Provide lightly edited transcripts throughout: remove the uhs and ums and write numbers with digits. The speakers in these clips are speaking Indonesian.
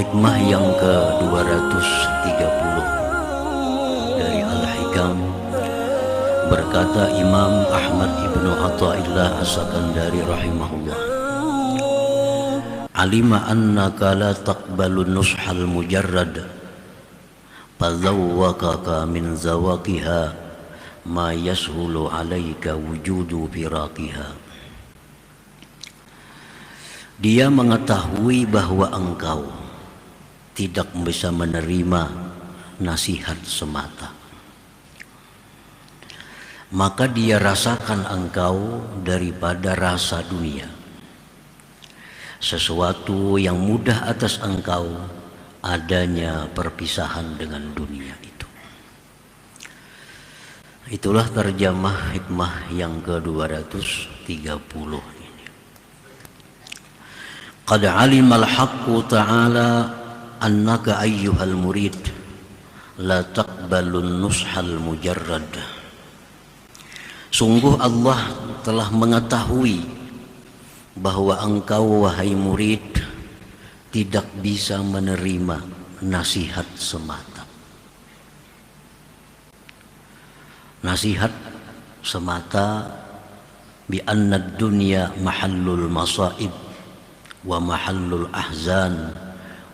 Hikmah yang ke-230 dari Al-Hikam, berkata Imam Ahmad ibnu Athaillah As-Sakandari rahimahullah, alima annaka la taqbalu nushal mujarrad fazawwakaka min zawaqiha ma yashulu alaika wujudu firaqiha. Dia mengetahui bahwa engkau tidak bisa menerima nasihat semata, maka dia rasakan engkau daripada rasa dunia, sesuatu yang mudah atas engkau adanya perpisahan dengan dunia itu. Itulah terjemah hikmah yang ke-230 ini. Qad alimal haqqu ta'ala annaka ayyuhal murid la taqbalun nushal mujarrad. Sungguh Allah telah mengetahui bahwa engkau wahai murid tidak bisa menerima nasihat semata. Nasihat semata bi anna dunya mahallul masaib wa mahallul ahzan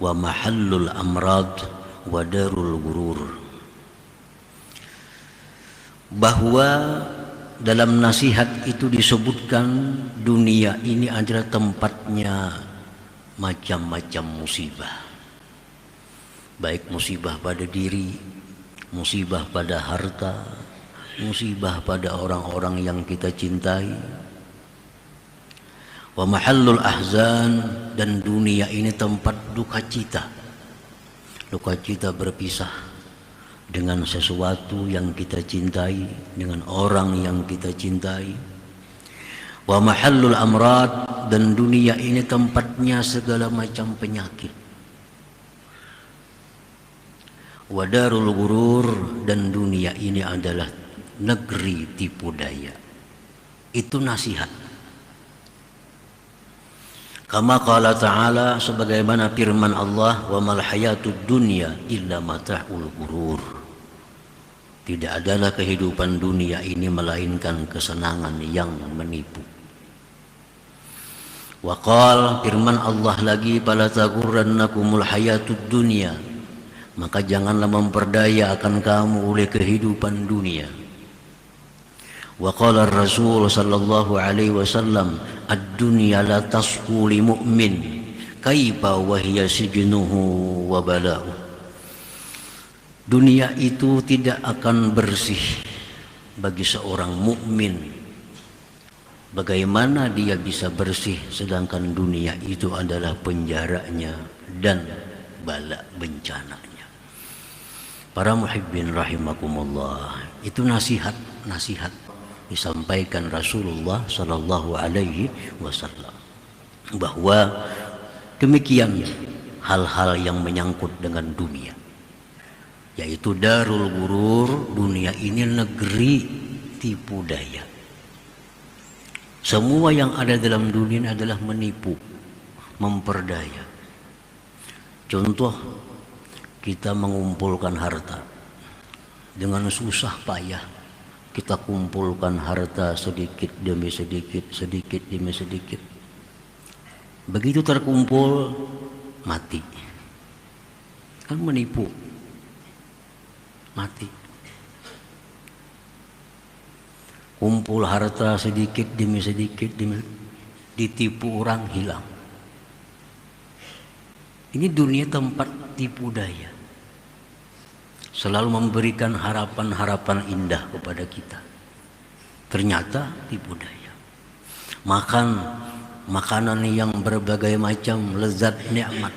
wa mahallul amrad wa darul gurur. Bahwa dalam nasihat itu disebutkan dunia ini adalah tempatnya macam-macam musibah, baik musibah pada diri, musibah pada harta, musibah pada orang-orang yang kita cintai. Wa mahallul ahzan, dan dunia ini tempat duka cita. Duka cita berpisah dengan sesuatu yang kita cintai, dengan orang yang kita cintai. Wa mahallul amrad, dan dunia ini tempatnya segala macam penyakit. Wa darul gurur, dan dunia ini adalah negeri tipu daya. Itu nasihat. Kama qala ta'ala, sebagaimana firman Allah, wa mal hayatud dunya illa mata'ul gurur. Tidak adalah kehidupan dunia ini melainkan kesenangan yang menipu. Wa qala, firman Allah lagi, fala taghurrannakumul hayatud dunya, maka janganlah memperdaya akan kamu oleh kehidupan dunia. Wa qala Rasul sallallahu alaihi wasallam, ad-dunya la tasfu li mu'min kaifa wa hiya sijnuhu wa bala'u. Dunia itu tidak akan bersih bagi seorang mukmin. Bagaimana dia bisa bersih sedangkan dunia itu adalah penjaranya dan bala bencananya. Para muhibbin rahimakumullah, itu nasihat disampaikan Rasulullah sallallahu alaihi wasallam, bahwa demikian hal-hal yang menyangkut dengan dunia, yaitu darul gurur, dunia ini negeri tipu daya. Semua yang ada dalam dunia adalah menipu, memperdaya. Contoh, kita mengumpulkan harta dengan susah payah. Kita kumpulkan harta sedikit demi sedikit, sedikit demi sedikit. Begitu terkumpul, mati. Kan menipu. Mati. Kumpul harta sedikit demi sedikit, ditipu orang, hilang. Ini dunia tempat tipu daya. Selalu memberikan harapan-harapan indah kepada kita. Ternyata tipu daya. Makan makanan yang berbagai macam, lezat, nikmat.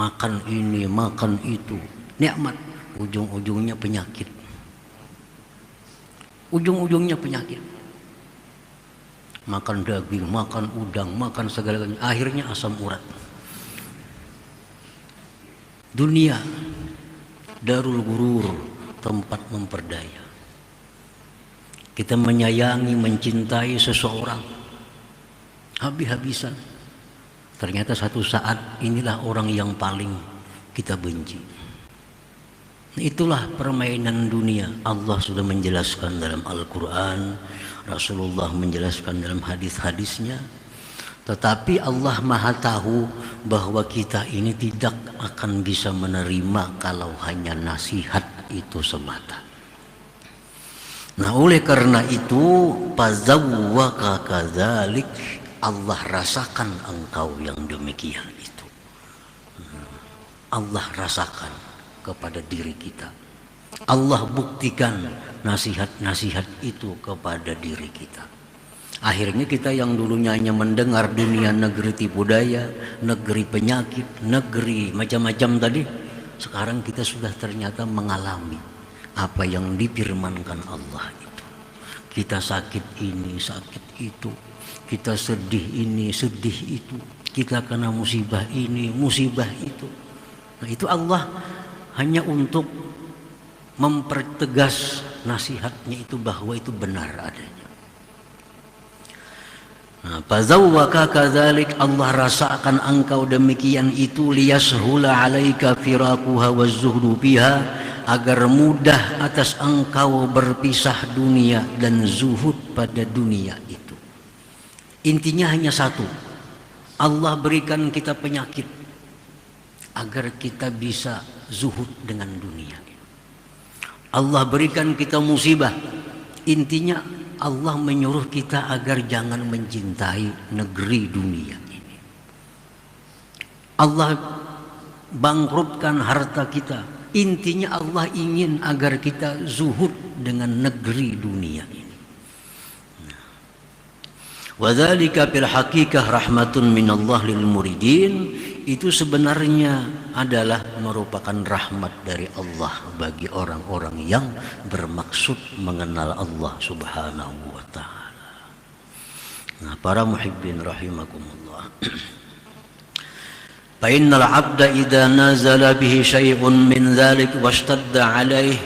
Makan ini, makan itu, nikmat. Ujung-ujungnya penyakit. Ujung-ujungnya penyakit. Makan daging, makan udang, makan segala-galanya, akhirnya asam urat. Dunia darul gurur, tempat memperdaya. Kita menyayangi, mencintai seseorang habis-habisan, Ternyata satu saat inilah orang yang paling kita benci. Itulah permainan dunia. Allah sudah menjelaskan dalam Al-Quran, Rasulullah menjelaskan dalam hadis-hadisnya. Tetapi Allah Maha tahu bahwa kita ini tidak akan bisa menerima kalau hanya nasihat itu semata. Nah, oleh karena itu, fazawwaka kadzalik, Allah rasakan engkau yang demikian itu. Allah rasakan kepada diri kita. Allah buktikan nasihat-nasihat itu kepada diri kita. Akhirnya kita yang dulunya hanya mendengar dunia negeri tipu daya, negeri penyakit, negeri macam-macam tadi, sekarang kita sudah ternyata mengalami apa yang difirmankan Allah itu. Kita sakit ini, sakit itu, kita sedih ini, sedih itu, kita kena musibah ini, musibah itu. Nah, itu Allah hanya untuk mempertegas nasihatnya itu bahwa itu benar adanya. Fazawwaka kadzalik, Allah rasakan engkau demikian itu, liyashula 'alaika firaquha waz-zuhdu biha, agar mudah atas engkau berpisah dunia dan zuhud pada dunia itu. Intinya hanya satu, Allah berikan kita penyakit agar kita bisa zuhud dengan dunia. Allah berikan kita musibah, intinya Allah menyuruh kita agar jangan mencintai negeri dunia ini. Allah bangkrutkan harta kita, intinya Allah ingin agar kita zuhud dengan negeri dunia ini. Wa dzalika fil haqiqah rahmatun minallah lil muridin, itu sebenarnya adalah merupakan rahmat dari Allah bagi orang-orang yang bermaksud mengenal Allah Subhanahu wa ta'ala. Nah, para muhibbin rahimakumullah. Fa innal 'abda idza nazala bihi syai'un min dzalik washtadda 'alaihi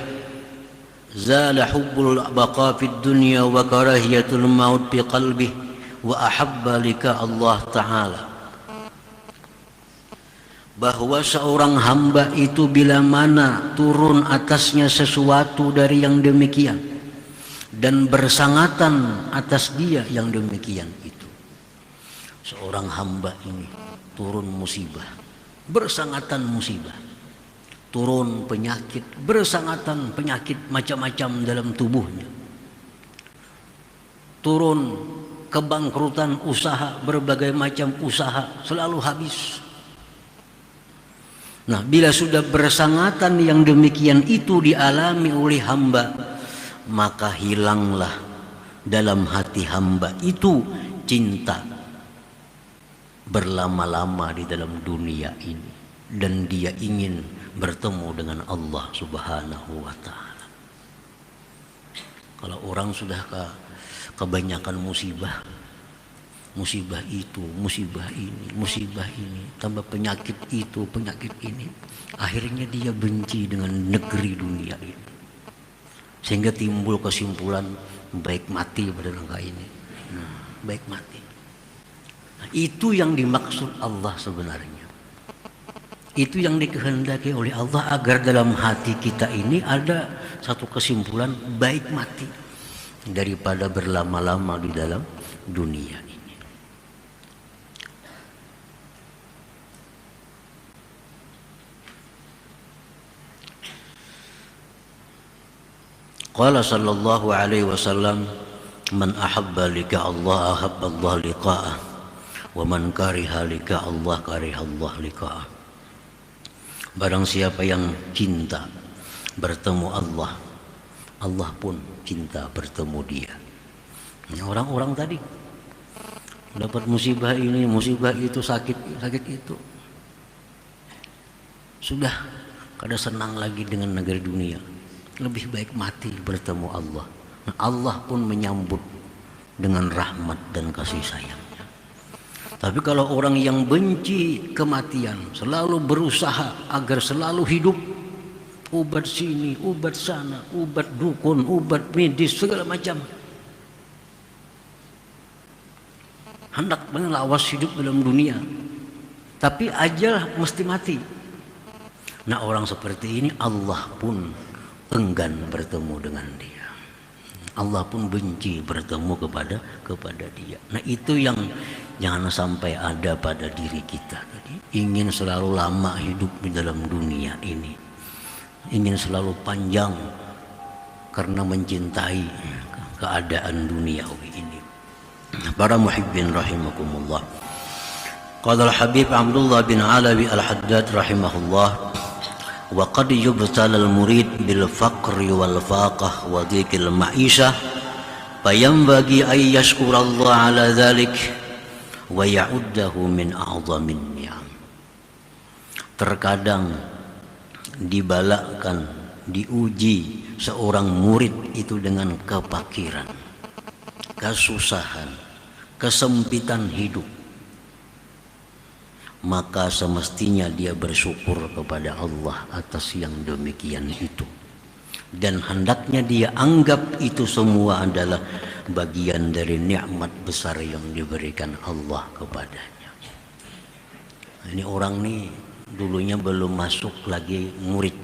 zala hubbul baqa fid dunya wa karahiyatul maut fi qalbihi wa ahabba lika Allah ta'ala. Bahwa seorang hamba itu bila mana turun atasnya sesuatu dari yang demikian dan bersangatan atas dia yang demikian itu, seorang hamba ini turun musibah, bersangatan musibah, turun penyakit, bersangatan penyakit macam-macam dalam tubuhnya, turun kebangkrutan usaha, berbagai macam usaha selalu habis. Nah, bila sudah bersangatan yang demikian itu dialami oleh hamba, maka hilanglah dalam hati hamba itu cinta berlama-lama di dalam dunia ini, dan dia ingin bertemu dengan Allah Subhanahu wa ta'ala. Kalau orang sudah kebanyakan musibah, musibah itu, musibah ini, tambah penyakit itu, penyakit ini, akhirnya dia benci dengan negeri dunia ini, sehingga timbul kesimpulan baik mati pada langkah ini. Nah, baik mati. Nah, itu yang dimaksud Allah sebenarnya. Itu yang dikehendaki oleh Allah, agar dalam hati kita ini ada satu kesimpulan baik mati daripada berlama-lama di dalam dunia ini. Qala sallallahu alaihi wasallam, man ahabba lika Allah ahabba Allah liqa'ah, wa man kariha lika Allah kariha Allah liqa'ah. Barang siapa yang cinta bertemu Allah, Allah pun cinta bertemu dia. Orang-orang tadi dapat musibah ini, musibah itu, sakit itu, sudah kada senang lagi dengan negeri dunia, lebih baik mati bertemu Allah. Allah pun menyambut dengan rahmat dan kasih sayangnya. Tapi kalau orang yang benci kematian, selalu berusaha agar selalu hidup, ubat sini, ubat sana, ubat dukun, ubat medis, segala macam, hendak melawas hidup dalam dunia, tapi ajal mesti mati. Nah, orang seperti ini Allah pun enggan bertemu dengan dia. Allah pun benci bertemu kepada dia. Nah, itu yang jangan sampai ada pada diri kita. Ingin selalu lama hidup di dalam dunia ini, ingin selalu panjang karena mencintai keadaan duniawi ini. Para muhibbin rahimakumullah. Qala al-Habib Abdullah bin Alawi al-Haddad rahimahullah, wa qad yubtala al-murid bil faqri wal faqah wa dhikil ma'isha fayanbaghi ay yashkura Allah ala dhalik wa ya'uddahu min a'zamin ni'am. Terkadang dibalakkan, diuji seorang murid itu dengan kepakiran, kesusahan, kesempitan hidup, maka semestinya dia bersyukur kepada Allah atas yang demikian itu, dan hendaknya dia anggap itu semua adalah bagian dari nikmat besar yang diberikan Allah kepadanya. Ini orang nih dulunya belum masuk lagi murid,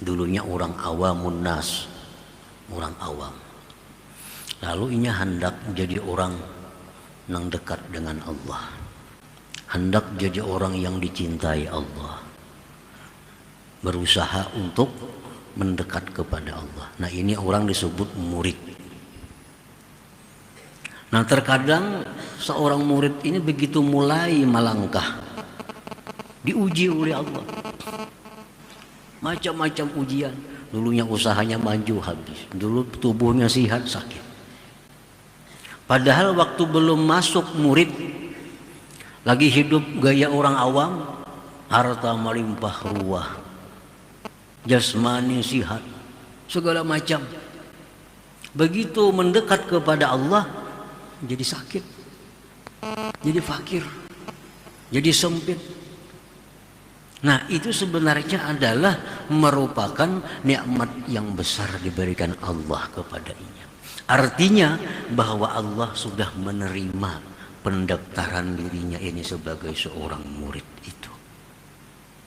dulunya orang awamun nas, orang awam, lalu ini hendak jadi orang yang dekat dengan Allah, hendak jadi orang yang dicintai Allah, berusaha untuk mendekat kepada Allah. Nah, ini orang disebut murid. Nah, terkadang seorang murid ini begitu mulai melangkah, diuji oleh Allah, macam-macam ujian. Dulunya usahanya maju habis, dulu tubuhnya sehat sakit. Padahal waktu belum masuk murid, lagi hidup gaya orang awam, harta melimpah ruah, jasmani sehat, segala macam. Begitu mendekat kepada Allah, jadi sakit, jadi fakir, jadi sempit. Nah, itu sebenarnya adalah merupakan nikmat yang besar diberikan Allah kepadanya. Artinya bahwa Allah sudah menerima pendaftaran dirinya ini sebagai seorang murid itu.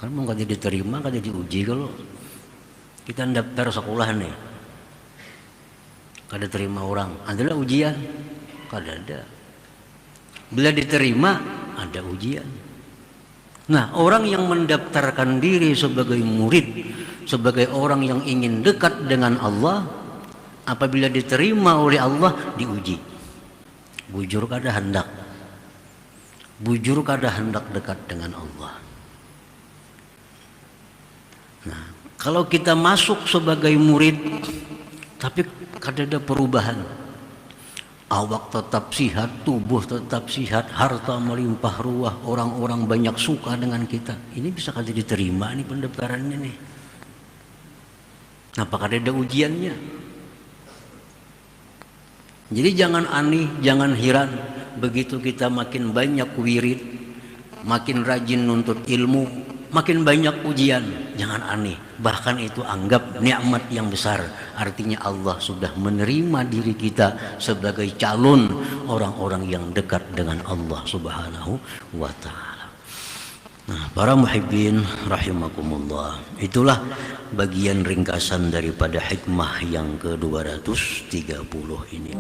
Kan mau kada diterima, kada diuji. Kalau kita daftar sekolah nih, kada terima orang, adalah ujian, kada ada. Bila diterima, ada ujian. Nah, orang yang mendaftarkan diri sebagai murid, sebagai orang yang ingin dekat dengan Allah, apabila diterima oleh Allah, diuji. Bujur kada hendak, bujur kada hendak dekat dengan Allah. Nah, kalau kita masuk sebagai murid, tapi kada ada perubahan, awak tetap sehat, tubuh tetap sehat, harta melimpah ruah, orang-orang banyak suka dengan kita, ini bisa kada diterima nih pendaftarannya nih. Apa kada ada ujiannya? Jadi jangan aneh, jangan heran begitu kita makin banyak wirid, makin rajin nuntut ilmu, makin banyak ujian. Jangan aneh, bahkan itu anggap nikmat yang besar. Artinya Allah sudah menerima diri kita sebagai calon orang-orang yang dekat dengan Allah Subhanahu wa ta'ala. Nah, para muhibbin rahimakumullah, itulah bagian ringkasan daripada hikmah yang ke-230 ini.